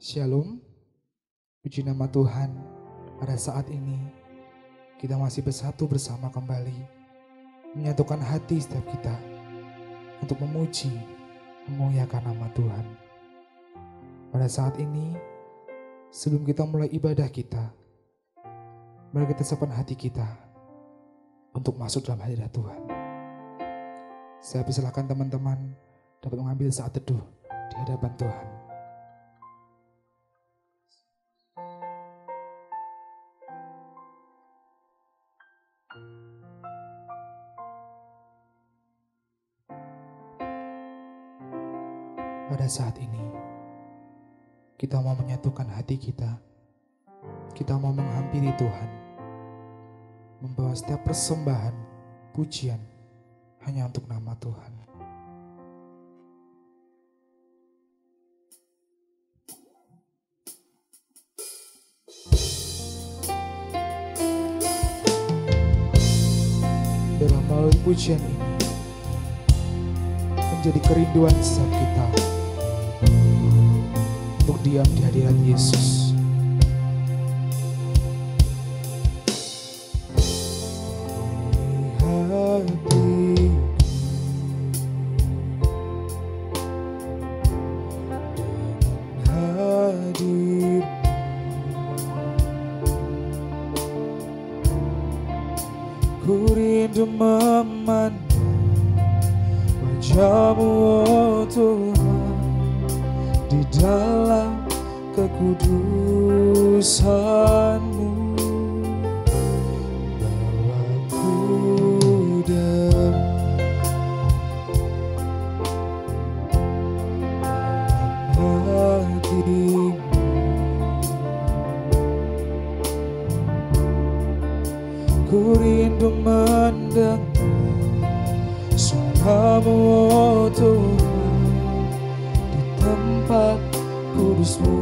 Shalom, puji nama Tuhan. Pada saat ini kita masih bersatu bersama kembali, menyatukan hati setiap kita untuk memuji, memuliakan nama Tuhan. Pada saat ini, sebelum kita mulai ibadah kita, mari kita siapkan hati kita untuk masuk dalam hadirat Tuhan. Saya persilakan teman-teman dapat mengambil saat teduh di hadapan Tuhan. Pada saat ini, kita mau menyatukan hati kita. Kita mau menghampiri Tuhan, membawa setiap persembahan, pujian, hanya untuk nama Tuhan. Dalam melalui pujian ini, menjadi kerinduan setiap kita untuk diam di hadirat Yesus. Ku rindu memandang wajah-Mu, oh Tuhan, di dalam kekudusan-Mu. Bawaku dalam hati-Mu. Ku rindu mendengar suara-Mu, oh Tuhan, di tempat kudus-Mu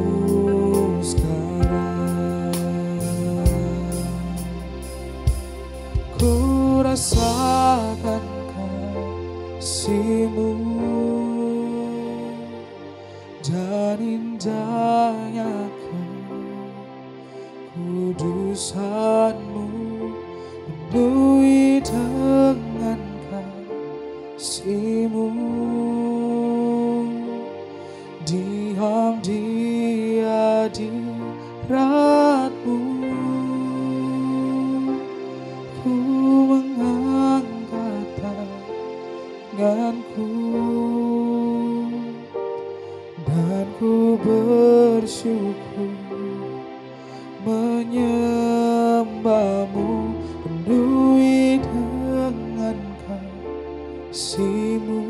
sekarang. Ku rasakan kasih-Mu dan indahnya kekudusan-Mu, penuhi dengan kasih-Mu. Diam di hadirat-Mu, ku mengangkat tanganku dan ku bersyukur menyembah-Mu, penuhi dengan kasih-Mu.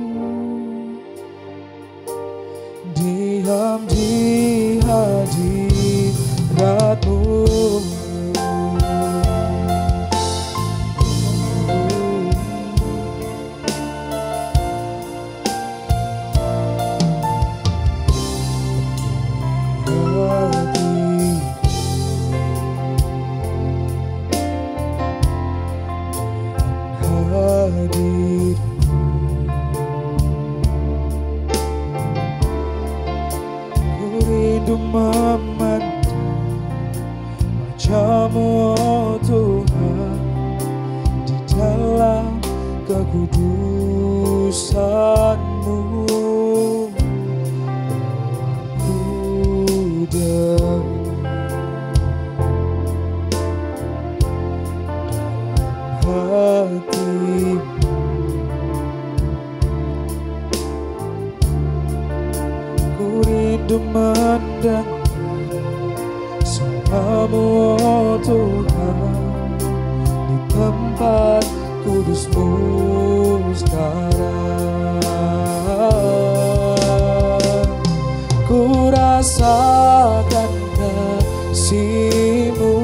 Diam di hadirat-Mu, memandang wajah-Mu, oh Tuhan, di dalam kekudusan-Mu. Bawaku dalam hati-Mu. Ku rindu mendengar suara-Mu, oh Tuhan, di tempat kudus-Mu sekarang. Ku rasakan kasih-Mu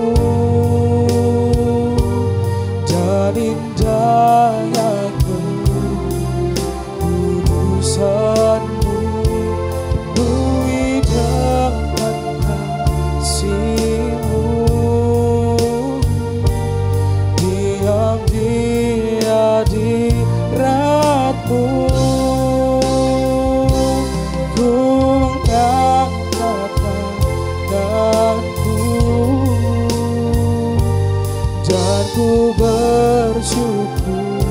dan indahnya kekudusan-Mu, penuhi dengan kasih-Mu. Diam di hadirat-Mu, ku mengangkat ku bersyukur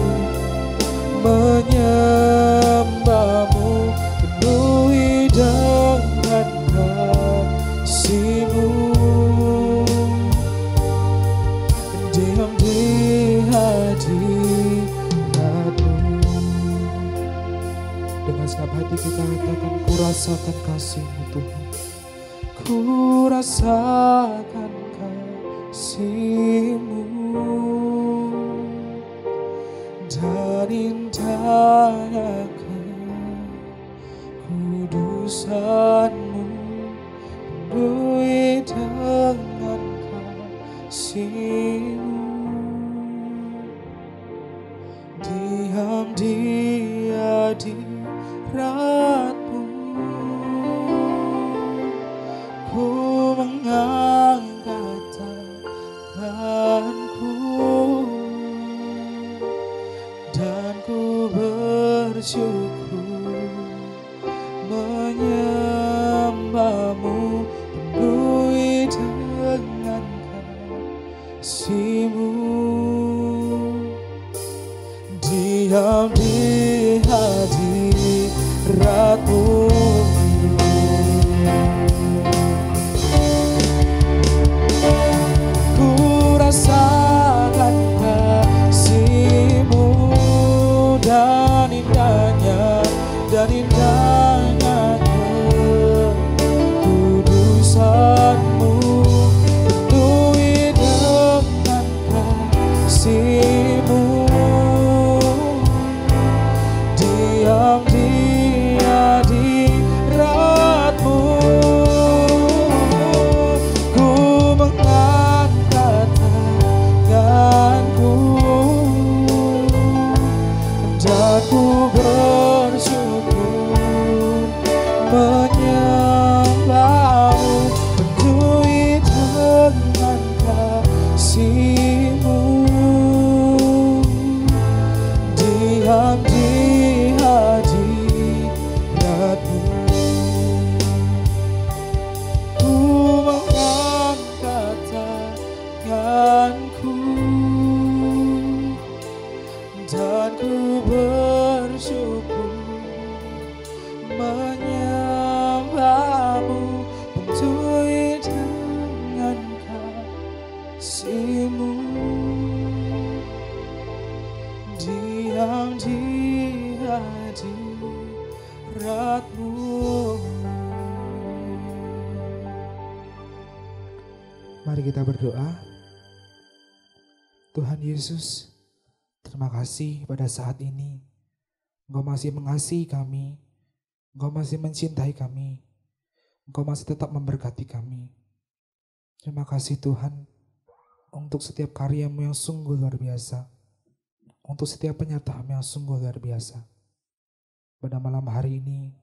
menyembahmu, penuhi dengan kasih-Mu. Diam di hadirat-Mu. Dengan segenap hati kita katakan, ku rasakan kasih-Mu Tuhan. Ku rasakan kasih-Mu dan indahnya kekudusan-Mu, penuhi dengan kasih-Mu. Diam di hadirat-Mu, ku mengangkat tanganku dan ku bersyukur menyembahmu, penuhi dengan kasih-Mu. Diam di hadirat-Mu, ku rasakan kasih-Mu dan indahnya kekudusan-Mu, penuhi dengan kasih-Mu. Diam di hadirat-Mu, ku mengangkat tanganku dan ku bersyukur menyembahmu, penuhi dengan kasih-Mu. Diam di hadirat-Mu, ku mengangkat tanganku dan ku bersyukur menyembahmu, penuhi dengan kasih-Mu. Diam di hadirat-Mu. Mari kita berdoa. Tuhan Yesus, terima kasih pada saat ini Engkau masih mengasihi kami, Engkau masih mencintai kami, Engkau masih tetap memberkati kami. Terima kasih Tuhan untuk setiap karya-Mu yang sungguh luar biasa, untuk setiap penyertaan yang sungguh luar biasa. Pada malam hari ini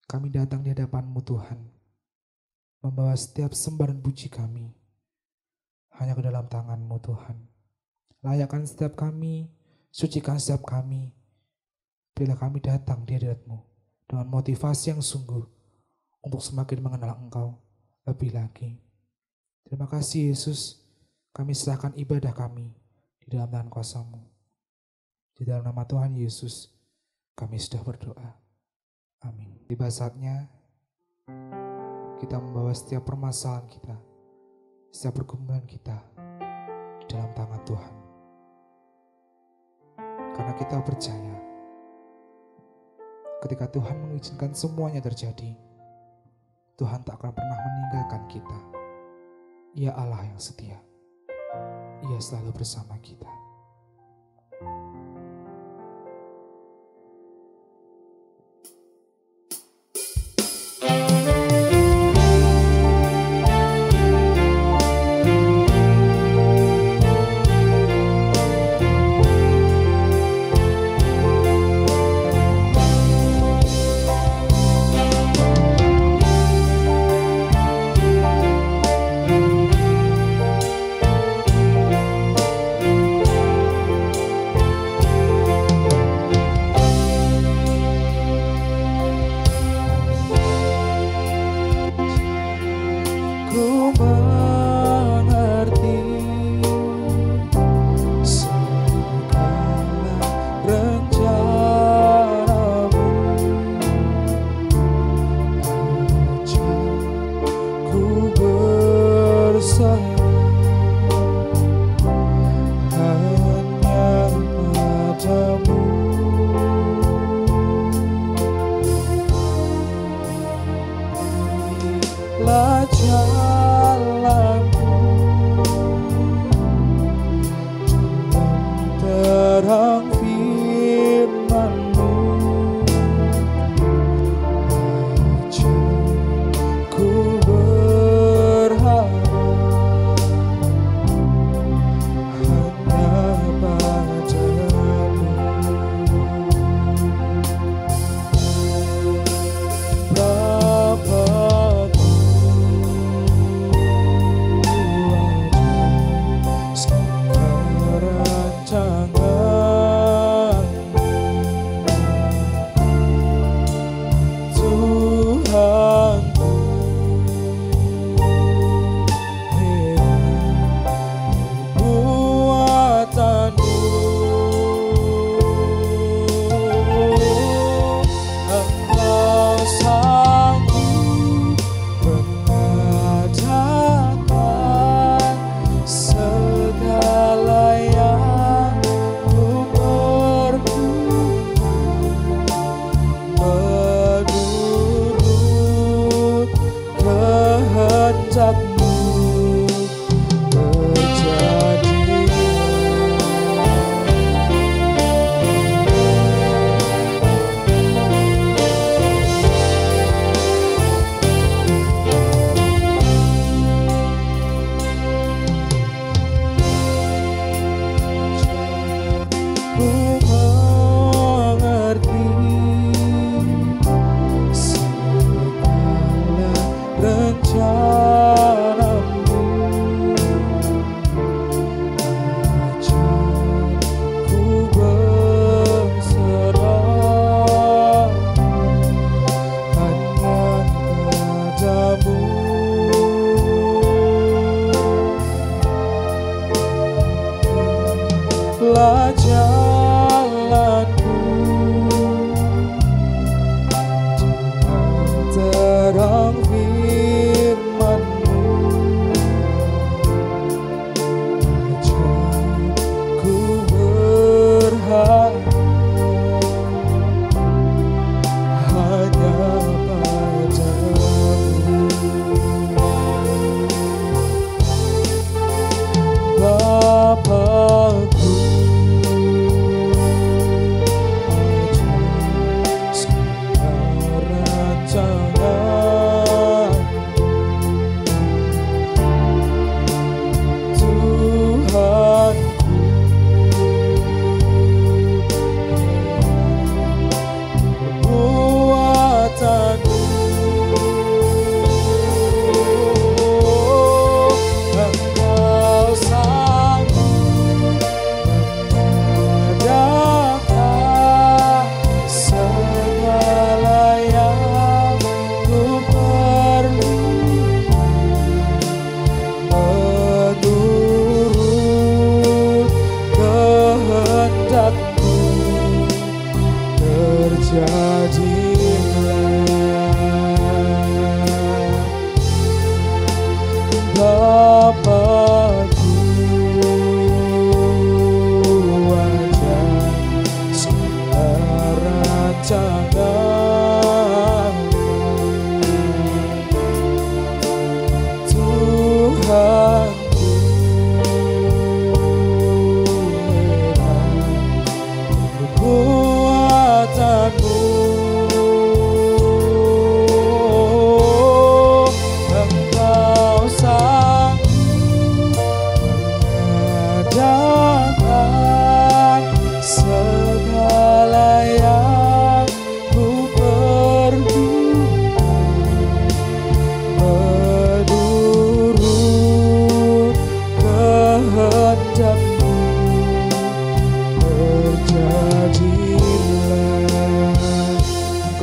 kami datang di hadapan-Mu Tuhan, membawa setiap sembah dan puji kami hanya ke dalam tangan-Mu Tuhan. Layakkan setiap kami, sucikan setiap kami, bila kami datang di hadirat-Mu dengan motivasi yang sungguh untuk semakin mengenal Engkau lebih lagi. Terima kasih Yesus, kami serahkan ibadah kami di dalam tangan kuasa-Mu. Di dalam nama Tuhan Yesus, kami sudah berdoa. Amin. Tiba saatnya kita membawa setiap permasalahan kita, setiap pergumulan kita di dalam tangan Tuhan. Karena kita percaya, ketika Tuhan mengizinkan semuanya terjadi, Tuhan tak akan pernah meninggalkan kita. Ia Allah yang setia. Ia selalu bersama kita.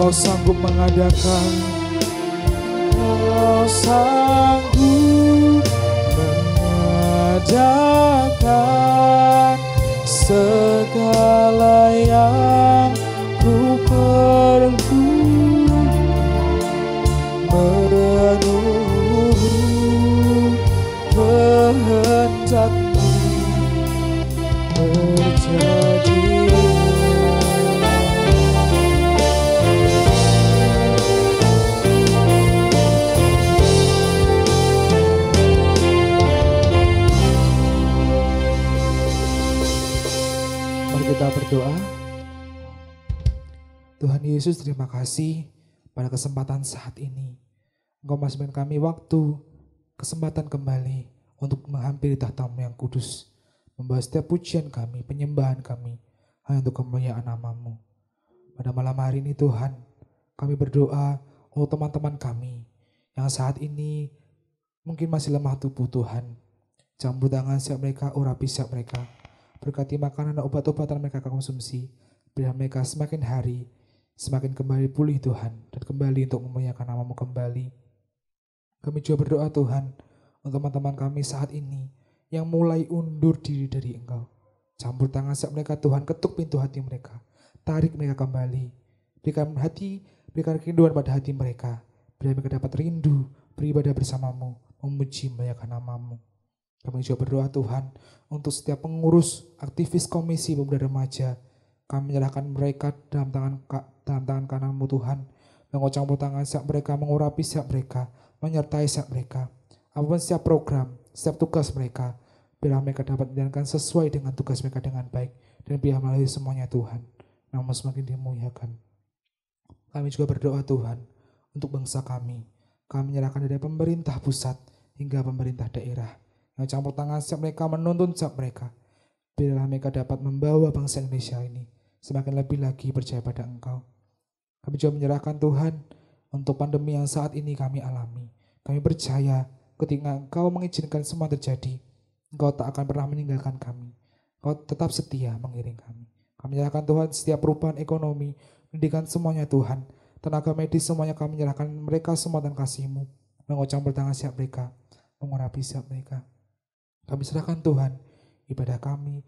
Engkau sanggup mengadakan, Engkau sanggup mengadakan segala yang ku perlu menurut kehendak-Mu terjadi. Mari kita berdoa. Tuhan Yesus, terima kasih pada kesempatan saat ini. Engkau masih memberikan kami waktu, kesempatan kembali untuk menghampiri tahta-Mu yang kudus. Membawa setiap pujian kami, penyembahan kami, hanya untuk kemuliaan nama-Mu. Pada malam hari ini Tuhan, kami berdoa untuk teman-teman kami yang saat ini mungkin masih lemah tubuh Tuhan. Campur tangan siap mereka, urapi siap mereka. Berkati makanan dan obat-obatan mereka konsumsi. Biar mereka semakin hari, semakin kembali pulih Tuhan. Dan kembali untuk memuliakan nama-Mu kembali. Kami juga berdoa Tuhan untuk teman-teman kami saat ini yang mulai undur diri dari Engkau. Campur tangan siap mereka Tuhan, ketuk pintu hati mereka. Tarik mereka kembali. Berikan kerinduan pada hati mereka. Biar mereka dapat rindu beribadah bersama-Mu, memuji memuliakan nama-Mu. Kami juga berdoa Tuhan untuk setiap pengurus aktivis komisi pemuda remaja. Kami menyerahkan mereka dalam tangan kanan-Mu Tuhan. Mengocampur tangan siap mereka, mengurapi siap mereka, menyertai siap mereka. Apapun setiap program, setiap tugas mereka, biar mereka dapat menjalankan sesuai dengan tugas mereka dengan baik. Dan biar melalui semuanya Tuhan, nama-Mu semakin dimuliakan. Kami juga berdoa Tuhan untuk bangsa kami. Kami menyerahkan dari pemerintah pusat hingga pemerintah daerah. Yang campur tangan siap mereka, menuntun siap mereka. Biarlah mereka dapat membawa bangsa Indonesia ini semakin lebih lagi percaya pada Engkau. Kami juga menyerahkan Tuhan untuk pandemi yang saat ini kami alami. Kami percaya ketika Engkau mengizinkan semua terjadi, Engkau tak akan pernah meninggalkan kami. Engkau tetap setia mengiring kami. Kami menyerahkan Tuhan setiap perubahan ekonomi, pendidikan semuanya Tuhan. Tenaga medis semuanya kami menyerahkan mereka semua dan kasih-Mu. Mengocang bertangan siap mereka, mengurapi siap mereka. Kami serahkan Tuhan ibadah kami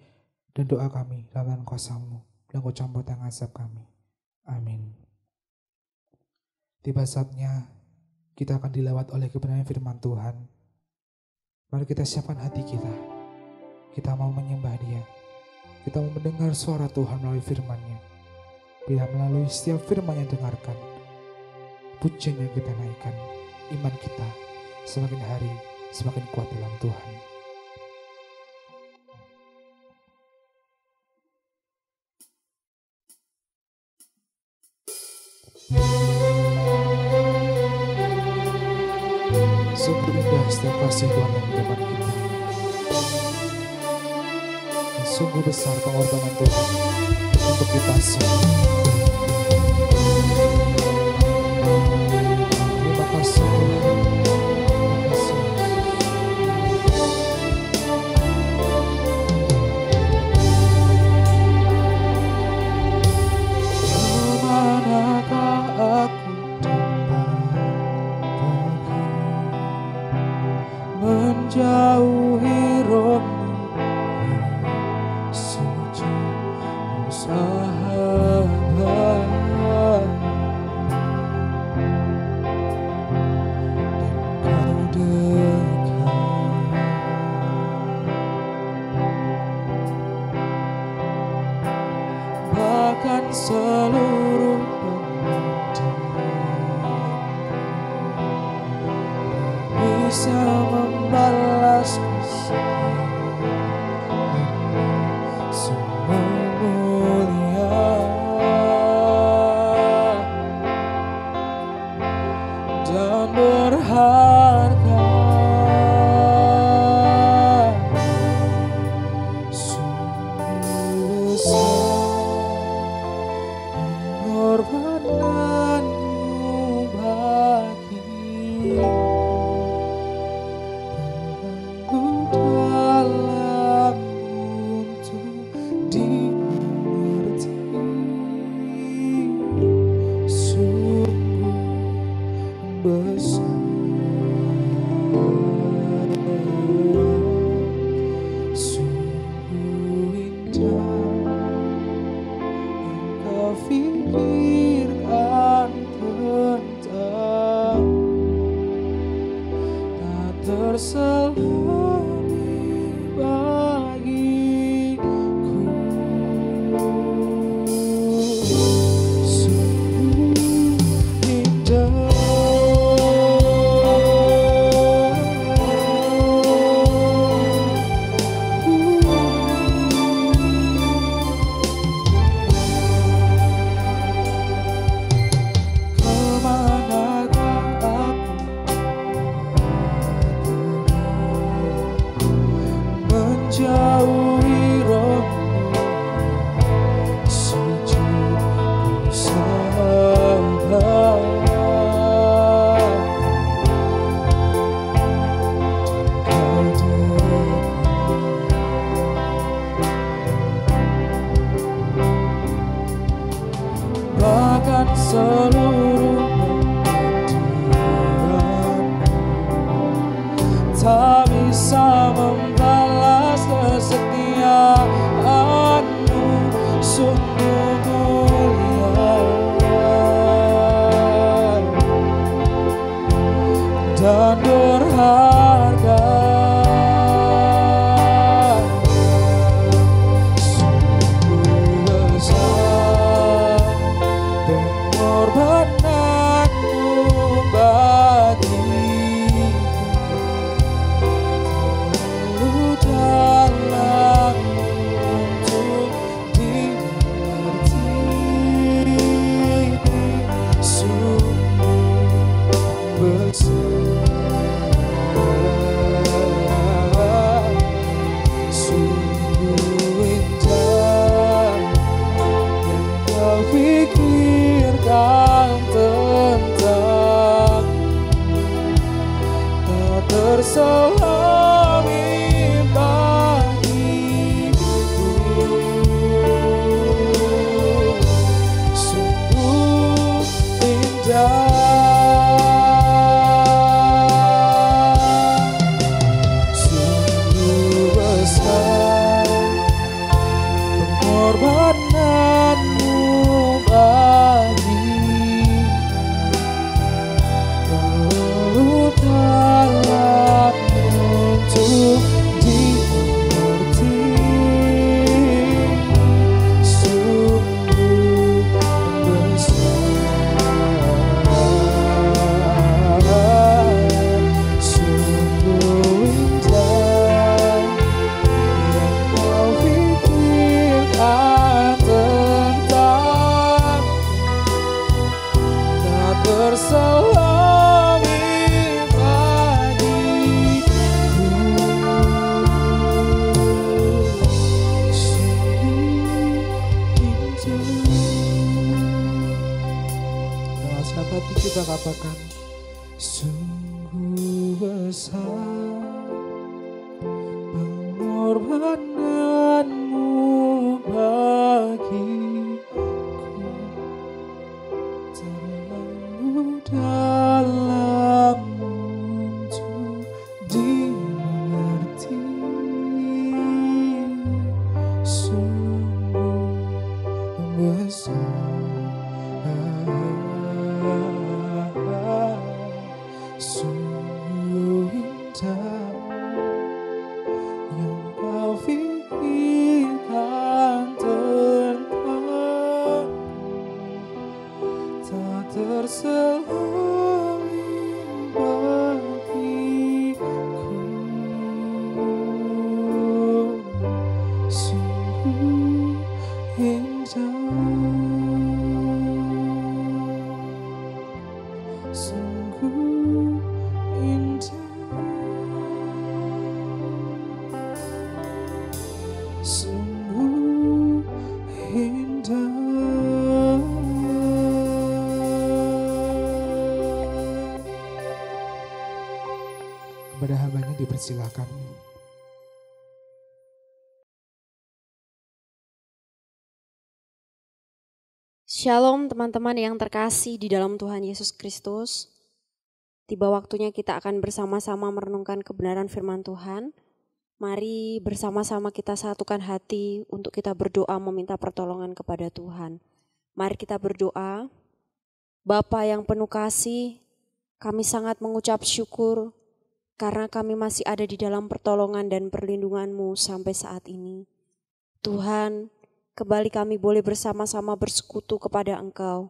dan doa kami dalam kuasa-Mu. Dan Engkau campur tangan siap kami. Amin. Tiba saatnya kita akan dilewat oleh kebenaran firman Tuhan. Mari kita siapkan hati kita. Kita mau menyembah Dia. Kita mau mendengar suara Tuhan melalui firman-Nya. Bila melalui setiap firman yang dengarkan, pujian yang kita naikkan, iman kita semakin hari semakin kuat dalam Tuhan. Sungguh indah setiap kasih Tuhan yang di depan kita. Dan sungguh besar pengorbanan Tuhan untuk kita semua. Terima kasih Tuhan. Terima kasih. Kemanakah aku menjauhi rohmu yang suci sahabat, dan kau dekat. Bahkan seluruh bisa membalas kasih. terselami bagiku. Sungguh indah. Jauhi rohmu sejak ku sabar kau dekat. Bahkan seluruh pengabdianku tak bisa membalas kesetiaanmu, sungguh mulia dan berharga. Sungguh besar pengorbananmu bagiku, dalam untuk dimengerti. Sungguh besar, sungguh indah yang kau pikirkan tentang tak terselami bagiku. Sungguh indah, sungguh besar pengorbananmu bagiku, terlalu dalam untuk dimengerti. Sungguh besar, sungguh indah yang kau pikirkan tentang tak terselami bagiku. Dengan senang hati kita katakan, sungguh besar pengorbananmu bagiku, terlalu dalam untuk dimengerti. Sungguh besar, sungguh indah yang kau pikirkan tentang tak terselami bagiku. Sungguh indah, sungguh indah, sungguh indah. Kepada hambanya dipersilakan. Shalom teman-teman yang terkasih di dalam Tuhan Yesus Kristus. Tiba waktunya kita akan bersama-sama merenungkan kebenaran firman Tuhan. Mari bersama-sama kita satukan hati untuk kita berdoa meminta pertolongan kepada Tuhan. Mari kita berdoa. Bapa yang penuh kasih, kami sangat mengucap syukur karena kami masih ada di dalam pertolongan dan perlindungan-Mu sampai saat ini. Tuhan, kembali kami boleh bersama-sama bersekutu kepada Engkau.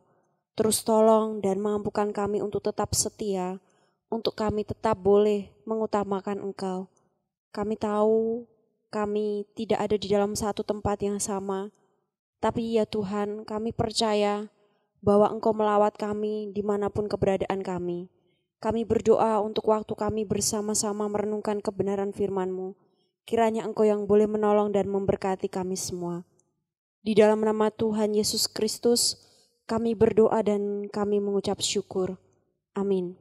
Terus tolong dan mampukan kami untuk tetap setia, untuk kami tetap boleh mengutamakan Engkau. Kami tahu kami tidak ada di dalam satu tempat yang sama, tapi ya Tuhan, kami percaya bahwa Engkau melawat kami dimanapun keberadaan kami. Kami berdoa untuk waktu kami bersama-sama merenungkan kebenaran firman-Mu. Kiranya Engkau yang boleh menolong dan memberkati kami semua. Di dalam nama Tuhan Yesus Kristus, kami berdoa dan kami mengucap syukur. Amin.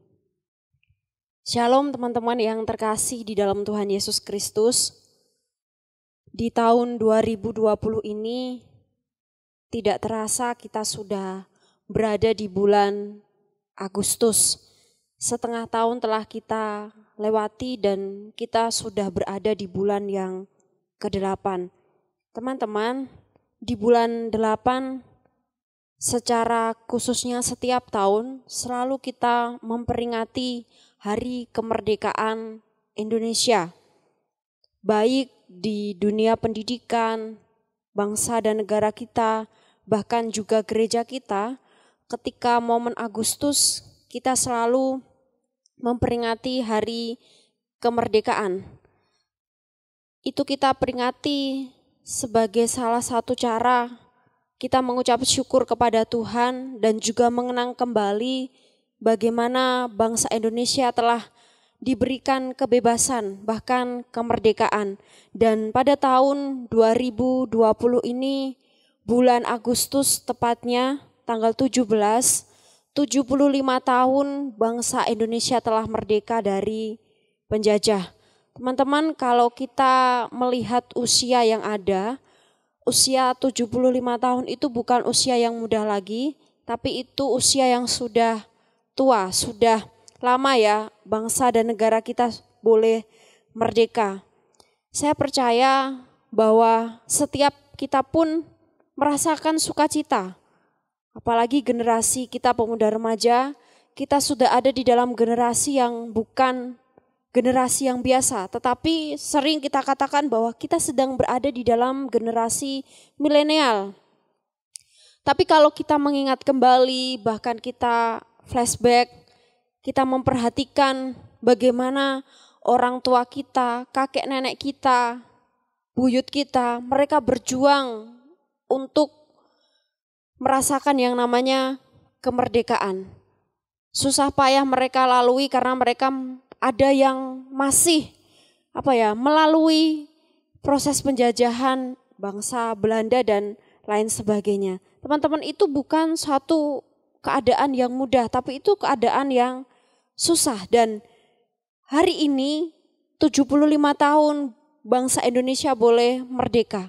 Shalom teman-teman yang terkasih di dalam Tuhan Yesus Kristus. Di tahun 2020 ini tidak terasa kita sudah berada di bulan Agustus. Setengah tahun telah kita lewati dan kita sudah berada di bulan yang ke-8. Teman-teman, di bulan 8 secara khususnya setiap tahun selalu kita memperingati Hari Kemerdekaan Indonesia. Baik di dunia pendidikan, bangsa dan negara kita, bahkan juga gereja kita, ketika momen Agustus kita selalu memperingati hari kemerdekaan. Itu kita peringati sebagai salah satu cara kita mengucap syukur kepada Tuhan dan juga mengenang kembali bagaimana bangsa Indonesia telah diberikan kebebasan, bahkan kemerdekaan. Dan pada tahun 2020 ini, bulan Agustus tepatnya tanggal 17, 75 tahun bangsa Indonesia telah merdeka dari penjajah. Teman-teman, kalau kita melihat usia yang ada, usia 75 tahun itu bukan usia yang muda lagi, tapi itu usia yang sudah tua, sudah lama ya bangsa dan negara kita boleh merdeka. Saya percaya bahwa setiap kita pun merasakan sukacita. Apalagi generasi kita pemuda remaja, kita sudah ada di dalam generasi yang bukan generasi yang biasa, tetapi sering kita katakan bahwa kita sedang berada di dalam generasi milenial. Tapi kalau kita mengingat kembali, bahkan kita flashback, kita memperhatikan bagaimana orang tua kita, kakek nenek kita, buyut kita, mereka berjuang untuk merasakan yang namanya kemerdekaan. Susah payah mereka lalui karena mereka ada yang masih melalui proses penjajahan bangsa Belanda dan lain sebagainya. Teman-teman, itu bukan suatu keadaan yang mudah, tapi itu keadaan yang susah. Dan hari ini 75 tahun bangsa Indonesia boleh merdeka.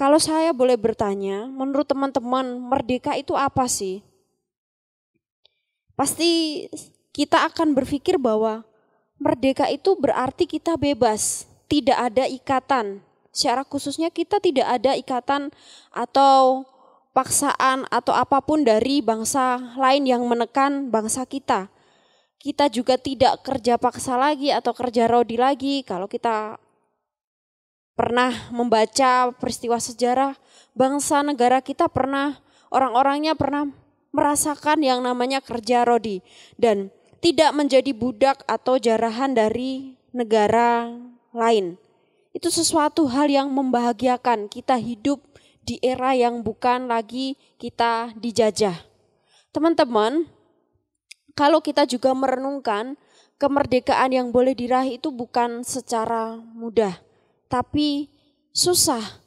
Kalau saya boleh bertanya, menurut teman-teman, merdeka itu apa sih? Pasti kita akan berpikir bahwa merdeka itu berarti kita bebas, tidak ada ikatan. Secara khususnya kita tidak ada ikatan atau paksaan atau apapun dari bangsa lain yang menekan bangsa kita. Kita juga tidak kerja paksa lagi atau kerja rodi lagi. Kalau kita pernah membaca peristiwa sejarah, bangsa negara kita pernah, orang-orangnya pernah merasakan yang namanya kerja rodi dan tidak menjadi budak atau jarahan dari negara lain. Itu sesuatu hal yang membahagiakan, kita hidup di era yang bukan lagi kita dijajah. Teman-teman, kalau kita juga merenungkan kemerdekaan yang boleh diraih itu bukan secara mudah, tapi susah.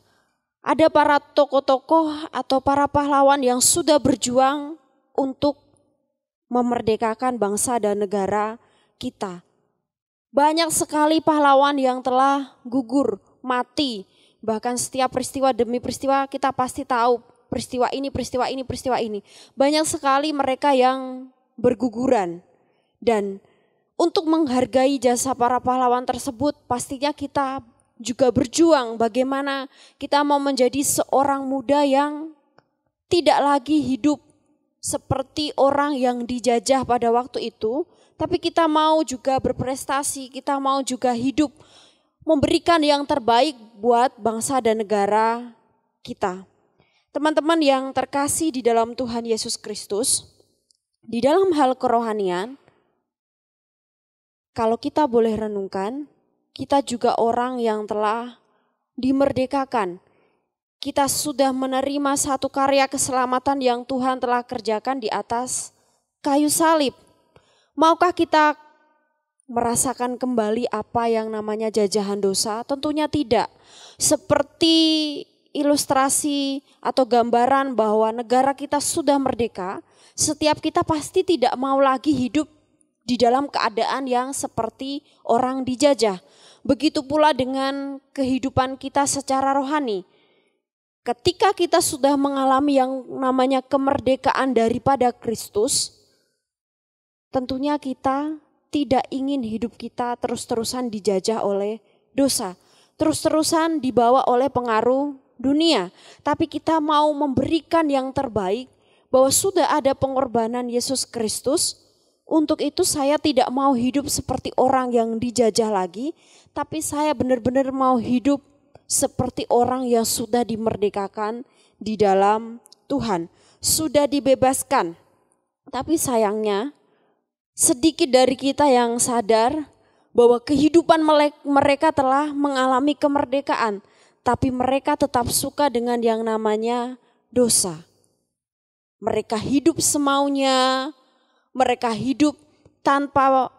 Ada para tokoh-tokoh atau para pahlawan yang sudah berjuang untuk memerdekakan bangsa dan negara kita. Banyak sekali pahlawan yang telah gugur, mati. Bahkan setiap peristiwa demi peristiwa kita pasti tahu peristiwa ini, peristiwa ini, peristiwa ini. Banyak sekali mereka yang berguguran. Dan untuk menghargai jasa para pahlawan tersebut pastinya kita juga berjuang bagaimana kita mau menjadi seorang muda yang tidak lagi hidup seperti orang yang dijajah pada waktu itu, Tapi kita mau juga berprestasi, kita mau juga hidup memberikan yang terbaik buat bangsa dan negara kita. Teman-teman yang terkasih di dalam Tuhan Yesus Kristus, di dalam hal kerohanian, kalau kita boleh renungkan, kita juga orang yang telah dimerdekakan. Kita sudah menerima satu karya keselamatan yang Tuhan telah kerjakan di atas kayu salib. Maukah kita merasakan kembali apa yang namanya jajahan dosa? Tentunya tidak. Seperti ilustrasi atau gambaran bahwa negara kita sudah merdeka, setiap kita pasti tidak mau lagi hidup di dalam keadaan yang seperti orang dijajah. Begitu pula dengan kehidupan kita secara rohani. Ketika kita sudah mengalami yang namanya kemerdekaan daripada Kristus, tentunya kita tidak ingin hidup kita terus-terusan dijajah oleh dosa, terus-terusan dibawa oleh pengaruh dunia. Tapi kita mau memberikan yang terbaik, bahwa sudah ada pengorbanan Yesus Kristus. Untuk itu saya tidak mau hidup seperti orang yang dijajah lagi, tapi saya benar-benar mau hidup seperti orang yang sudah dimerdekakan di dalam Tuhan, sudah dibebaskan. Tapi sayangnya sedikit dari kita yang sadar bahwa kehidupan mereka telah mengalami kemerdekaan, tapi mereka tetap suka dengan yang namanya dosa. Mereka hidup semaunya, mereka hidup tanpa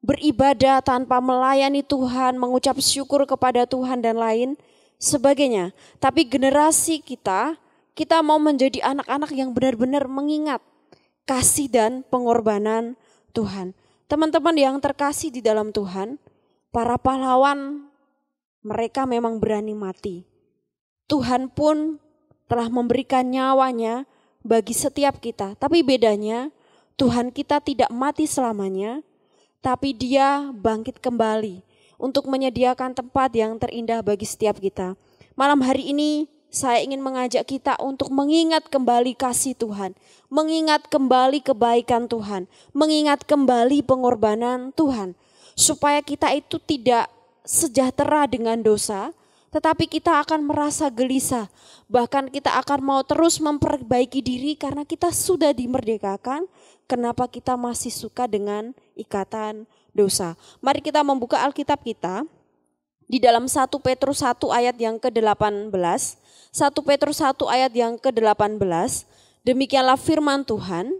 beribadah, tanpa melayani Tuhan, mengucap syukur kepada Tuhan dan lain sebagainya. Tapi generasi kita mau menjadi anak-anak yang benar-benar mengingat kasih dan pengorbanan Tuhan. Teman-teman yang terkasih di dalam Tuhan, para pahlawan mereka memang berani mati. Tuhan pun telah memberikan nyawanya bagi setiap kita. Tapi bedanya Tuhan kita tidak mati selamanya, tapi Dia bangkit kembali untuk menyediakan tempat yang terindah bagi setiap kita. Malam hari ini saya ingin mengajak kita untuk mengingat kembali kasih Tuhan, mengingat kembali kebaikan Tuhan, mengingat kembali pengorbanan Tuhan, supaya kita itu tidak sejahtera dengan dosa, tetapi kita akan merasa gelisah. Bahkan kita akan mau terus memperbaiki diri karena kita sudah dimerdekakan. Kenapa kita masih suka dengan ikatan dosa? Mari kita membuka Alkitab kita di dalam 1 Petrus 1 ayat yang ke-18. 1 Petrus 1 ayat yang ke-18. Demikianlah firman Tuhan,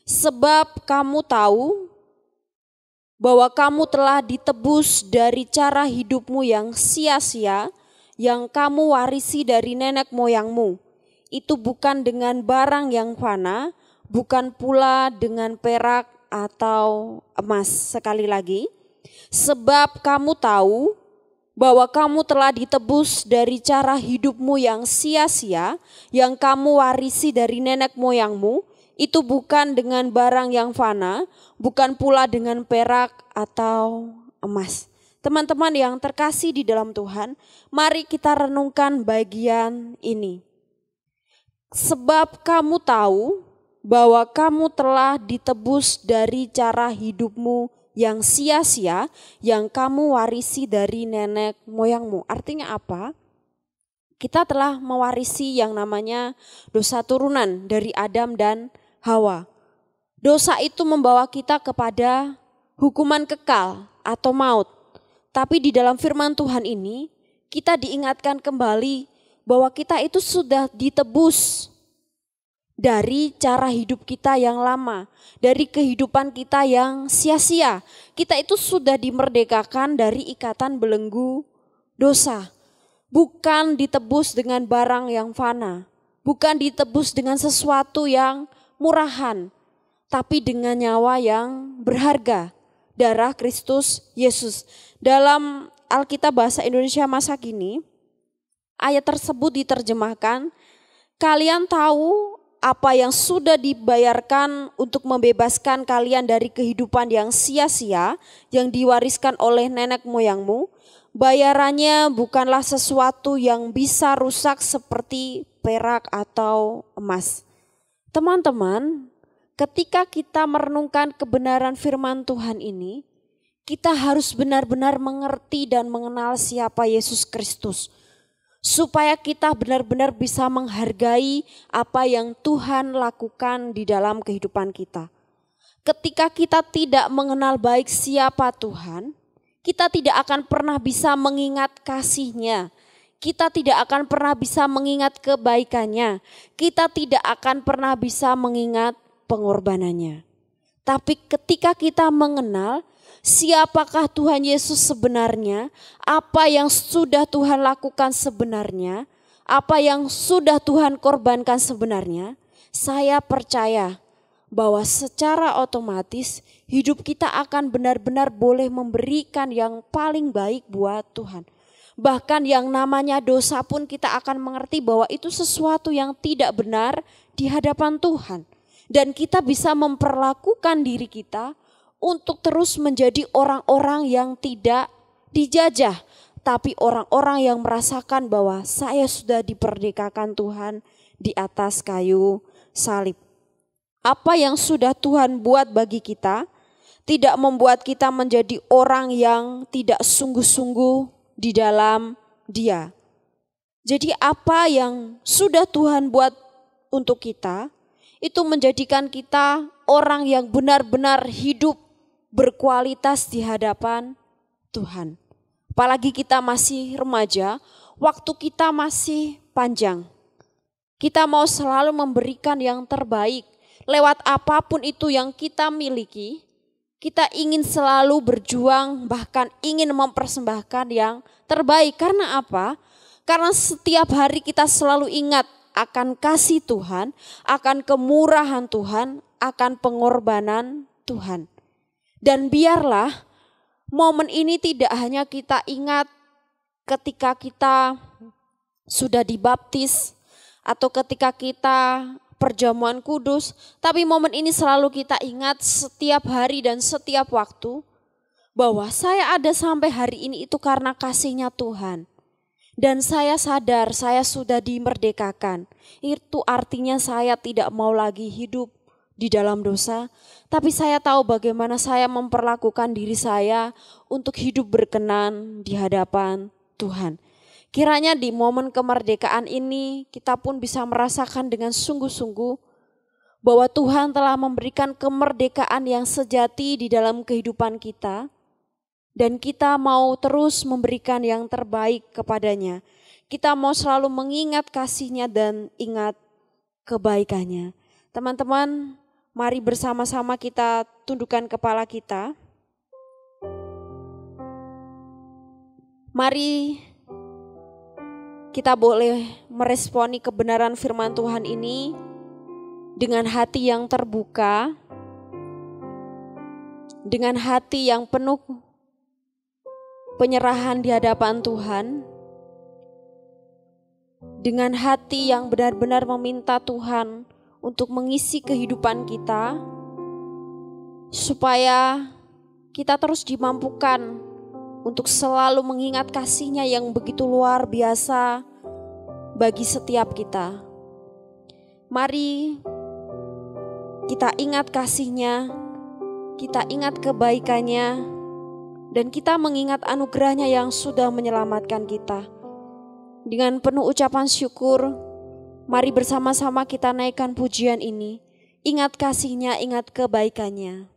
sebab kamu tahu bahwa kamu telah ditebus dari cara hidupmu yang sia-sia, yang kamu warisi dari nenek moyangmu. Itu bukan dengan barang yang fana, bukan pula dengan perak atau emas. Sekali lagi, sebab kamu tahu bahwa kamu telah ditebus dari cara hidupmu yang sia-sia, yang kamu warisi dari nenek moyangmu. Itu bukan dengan barang yang fana, bukan pula dengan perak atau emas. Teman-teman yang terkasih di dalam Tuhan, mari kita renungkan bagian ini. Sebab kamu tahu bahwa kamu telah ditebus dari cara hidupmu yang sia-sia, yang kamu warisi dari nenek moyangmu. Artinya apa? Kita telah mewarisi yang namanya dosa turunan dari Adam dan Hawa. Dosa itu membawa kita kepada hukuman kekal atau maut. Tapi di dalam firman Tuhan ini, kita diingatkan kembali bahwa kita itu sudah ditebus dari cara hidup kita yang lama, dari kehidupan kita yang sia-sia. Kita itu sudah dimerdekakan dari ikatan belenggu dosa. Bukan ditebus dengan barang yang fana, bukan ditebus dengan sesuatu yang murahan, tapi dengan nyawa yang berharga, darah Kristus Yesus. Dalam Alkitab Bahasa Indonesia masa kini, ayat tersebut diterjemahkan, kalian tahu apa yang sudah dibayarkan untuk membebaskan kalian dari kehidupan yang sia-sia yang diwariskan oleh nenek moyangmu. Bayarannya bukanlah sesuatu yang bisa rusak seperti perak atau emas. Teman-teman, ketika kita merenungkan kebenaran firman Tuhan ini, kita harus benar-benar mengerti dan mengenal siapa Yesus Kristus. Supaya kita benar-benar bisa menghargai apa yang Tuhan lakukan di dalam kehidupan kita. Ketika kita tidak mengenal baik siapa Tuhan, kita tidak akan pernah bisa mengingat kasih-Nya. Kita tidak akan pernah bisa mengingat kebaikannya. Kita tidak akan pernah bisa mengingat pengorbanannya. Tapi ketika kita mengenal siapakah Tuhan Yesus sebenarnya, apa yang sudah Tuhan lakukan sebenarnya, apa yang sudah Tuhan korbankan sebenarnya, saya percaya bahwa secara otomatis hidup kita akan benar-benar boleh memberikan yang paling baik buat Tuhan. Bahkan yang namanya dosa pun kita akan mengerti bahwa itu sesuatu yang tidak benar di hadapan Tuhan. Dan kita bisa memperlakukan diri kita untuk terus menjadi orang-orang yang tidak dijajah. Tapi orang-orang yang merasakan bahwa saya sudah diperdekakan Tuhan di atas kayu salib. Apa yang sudah Tuhan buat bagi kita tidak membuat kita menjadi orang yang tidak sungguh-sungguh di dalam Dia. Jadi apa yang sudah Tuhan buat untuk kita itu menjadikan kita orang yang benar-benar hidup berkualitas di hadapan Tuhan. Apalagi kita masih remaja, waktu kita masih panjang. Kita mau selalu memberikan yang terbaik. Lewat apapun itu yang kita miliki, kita ingin selalu berjuang, bahkan ingin mempersembahkan yang terbaik. Karena apa? Karena setiap hari kita selalu ingat akan kasih Tuhan, akan kemurahan Tuhan, akan pengorbanan Tuhan. Dan biarlah momen ini tidak hanya kita ingat ketika kita sudah dibaptis atau ketika kita perjamuan kudus, tapi momen ini selalu kita ingat setiap hari dan setiap waktu bahwa saya ada sampai hari ini itu karena kasih-Nya Tuhan. Dan saya sadar saya sudah dimerdekakan. Itu artinya saya tidak mau lagi hidup di dalam dosa. Tapi saya tahu bagaimana saya memperlakukan diri saya untuk hidup berkenan di hadapan Tuhan. Kiranya di momen kemerdekaan ini kita pun bisa merasakan dengan sungguh-sungguh bahwa Tuhan telah memberikan kemerdekaan yang sejati di dalam kehidupan kita. Dan kita mau terus memberikan yang terbaik kepadanya. Kita mau selalu mengingat kasih-Nya dan ingat kebaikannya. Teman-teman, mari bersama-sama kita tundukkan kepala kita. Mari kita boleh meresponi kebenaran firman Tuhan ini dengan hati yang terbuka, dengan hati yang penuh penyerahan di hadapan Tuhan, dengan hati yang benar-benar meminta Tuhan untuk mengisi kehidupan kita, supaya kita terus dimampukan untuk selalu mengingat kasih-Nya yang begitu luar biasa bagi setiap kita. Mari kita ingat kasih-Nya, kita ingat kebaikannya, dan kita mengingat anugerah-Nya yang sudah menyelamatkan kita. Dengan penuh ucapan syukur, mari bersama-sama kita naikkan pujian ini. Ingat kasih-Nya, ingat kebaikannya.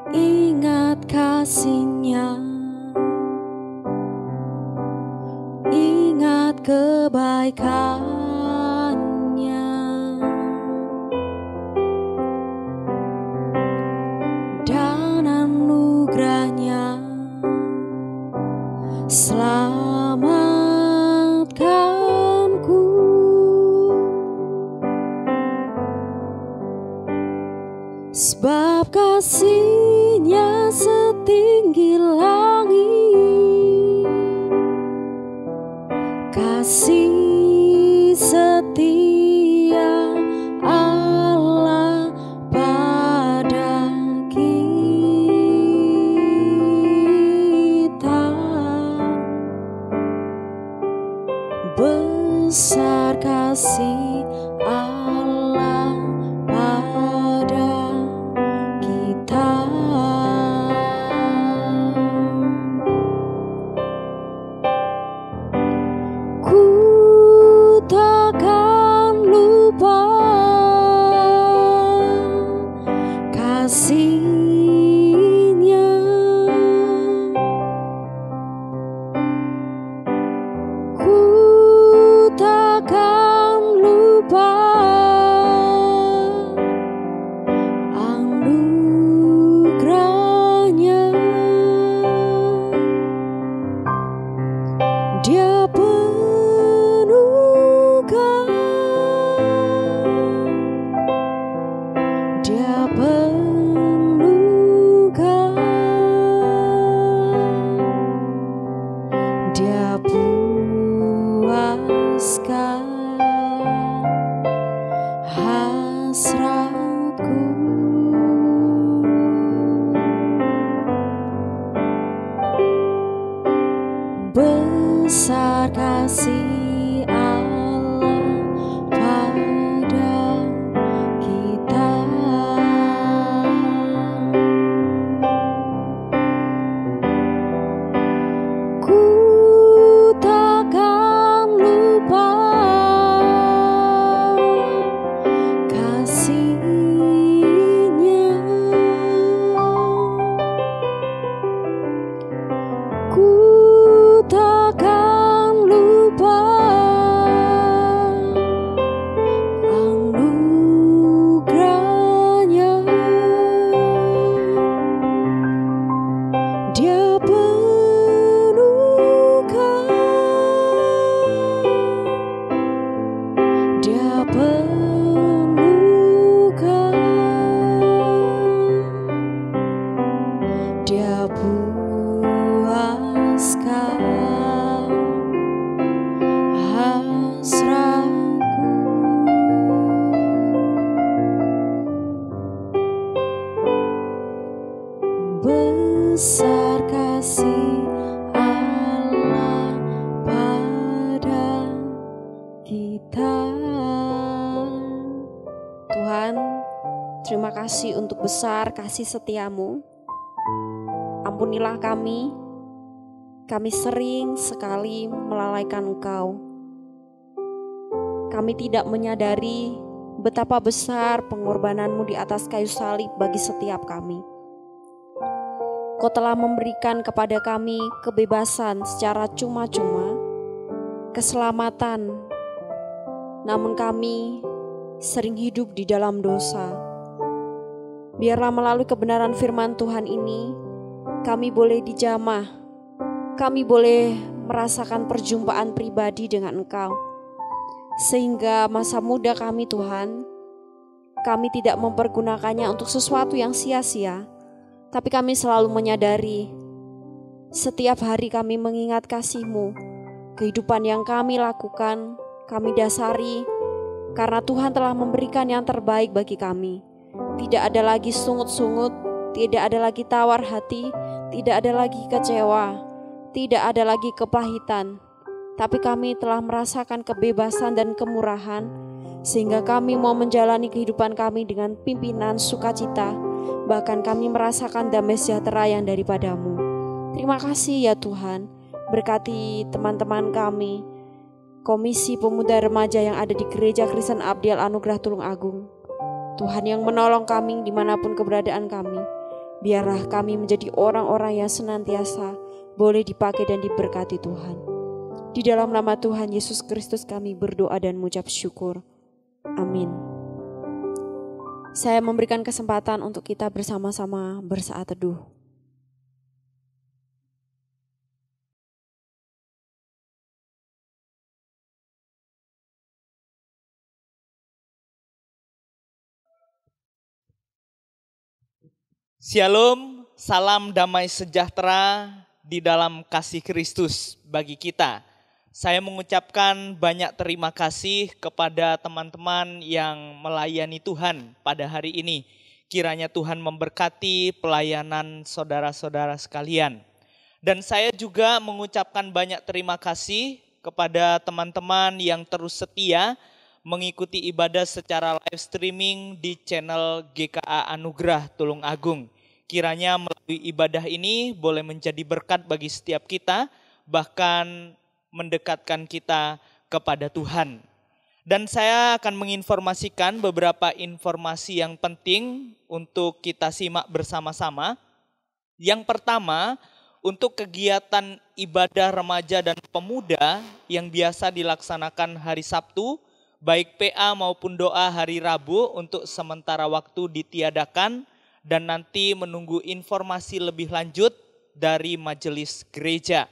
Ingat kasih-Nya, ingat kebaikannya, dan anugerah-Nya selamatkanku. Sebab kasih-Nya setinggi langit, kasih setia Allah padanya Besar kasih Allah pada kita. Ku takkan lupa kasih-Nya. Ku takkan lupa anugerah-Nya. Dia penuhkan, Dia penuhkan, Dia puaskan hasratku. Besar kasih Allah pada kita. Ku takkan lupa kasih-Nya. Ku takkan lupa anugerah-Nya. Dia penuhkan, Dia penuhkan, Dia puaskan hasratku. Besar kasih Allah pada kita. Tuhan, terima kasih untuk besar kasih setia-Mu. Ampunilah kami sering sekali melalaikan Engkau. Kami tidak menyadari betapa besar pengorbanan-Mu di atas kayu salib bagi setiap kami. Kau telah memberikan kepada kami kebebasan secara cuma-cuma, keselamatan. Namun kami sering hidup di dalam dosa. Biarlah melalui kebenaran firman Tuhan ini, kami boleh dijamah, kami boleh merasakan perjumpaan pribadi dengan Engkau. Sehingga masa muda kami Tuhan, kami tidak mempergunakannya untuk sesuatu yang sia-sia, tapi kami selalu menyadari setiap hari kami mengingat kasih-Mu. Kehidupan yang kami lakukan, kami dasari karena Tuhan telah memberikan yang terbaik bagi kami. Tidak ada lagi sungut-sungut, tidak ada lagi tawar hati, tidak ada lagi kecewa, tidak ada lagi kepahitan. Tapi kami telah merasakan kebebasan dan kemurahan, sehingga kami mau menjalani kehidupan kami dengan pimpinan sukacita. Bahkan kami merasakan damai sejahtera yang daripada-Mu. Terima kasih ya Tuhan. Berkati teman-teman kami, Komisi Pemuda Remaja yang ada di Gereja Kristen Abdiel Anugerah Tulung Agung. Tuhan yang menolong kami dimanapun keberadaan kami. Biarlah kami menjadi orang-orang yang senantiasa boleh dipakai dan diberkati Tuhan. Di dalam nama Tuhan Yesus Kristus kami berdoa dan mengucap syukur. Amin. Saya memberikan kesempatan untuk kita bersama-sama bersaat teduh. Shalom, salam damai sejahtera di dalam kasih Kristus bagi kita. Saya mengucapkan banyak terima kasih kepada teman-teman yang melayani Tuhan pada hari ini. Kiranya Tuhan memberkati pelayanan saudara-saudara sekalian. Dan saya juga mengucapkan banyak terima kasih kepada teman-teman yang terus setia mengikuti ibadah secara live streaming di channel GKA Anugerah Tulung Agung. Kiranya melalui ibadah ini boleh menjadi berkat bagi setiap kita, bahkan mendekatkan kita kepada Tuhan. Dan saya akan menginformasikan beberapa informasi yang penting untuk kita simak bersama-sama. Yang pertama, untuk kegiatan ibadah remaja dan pemuda yang biasa dilaksanakan hari Sabtu, baik PA maupun doa hari Rabu untuk sementara waktu ditiadakan dan nanti menunggu informasi lebih lanjut dari majelis gereja.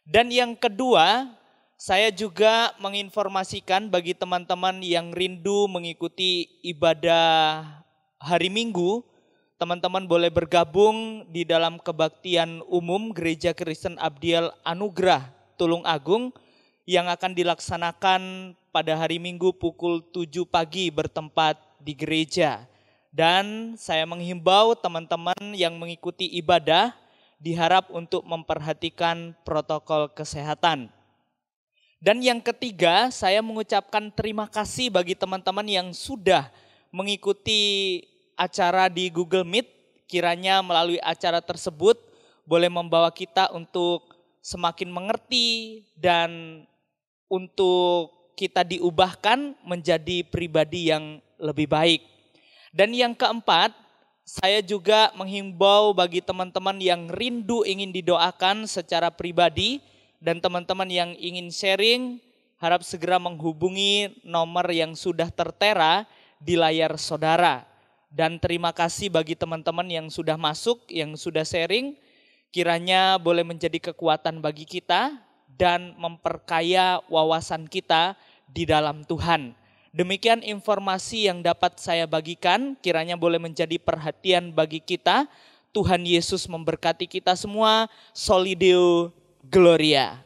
Dan yang kedua, saya juga menginformasikan bagi teman-teman yang rindu mengikuti ibadah hari Minggu, teman-teman boleh bergabung di dalam kebaktian umum Gereja Kristen Abdiel Anugerah Tulung Agung yang akan dilaksanakan pada hari Minggu pukul 7 pagi bertempat di gereja. Dan saya menghimbau teman-teman yang mengikuti ibadah diharap untuk memperhatikan protokol kesehatan. Dan yang ketiga, saya mengucapkan terima kasih bagi teman-teman yang sudah mengikuti acara di Google Meet. Kiranya melalui acara tersebut boleh membawa kita untuk semakin mengerti dan untuk kita diubahkan menjadi pribadi yang lebih baik. Dan yang keempat, saya juga menghimbau bagi teman-teman yang rindu ingin didoakan secara pribadi dan teman-teman yang ingin sharing, harap segera menghubungi nomor yang sudah tertera di layar saudara. Dan terima kasih bagi teman-teman yang sudah masuk, yang sudah sharing, kiranya boleh menjadi kekuatan bagi kita dan memperkaya wawasan kita di dalam Tuhan. Demikian informasi yang dapat saya bagikan, kiranya boleh menjadi perhatian bagi kita. Tuhan Yesus memberkati kita semua. Solideo Gloria.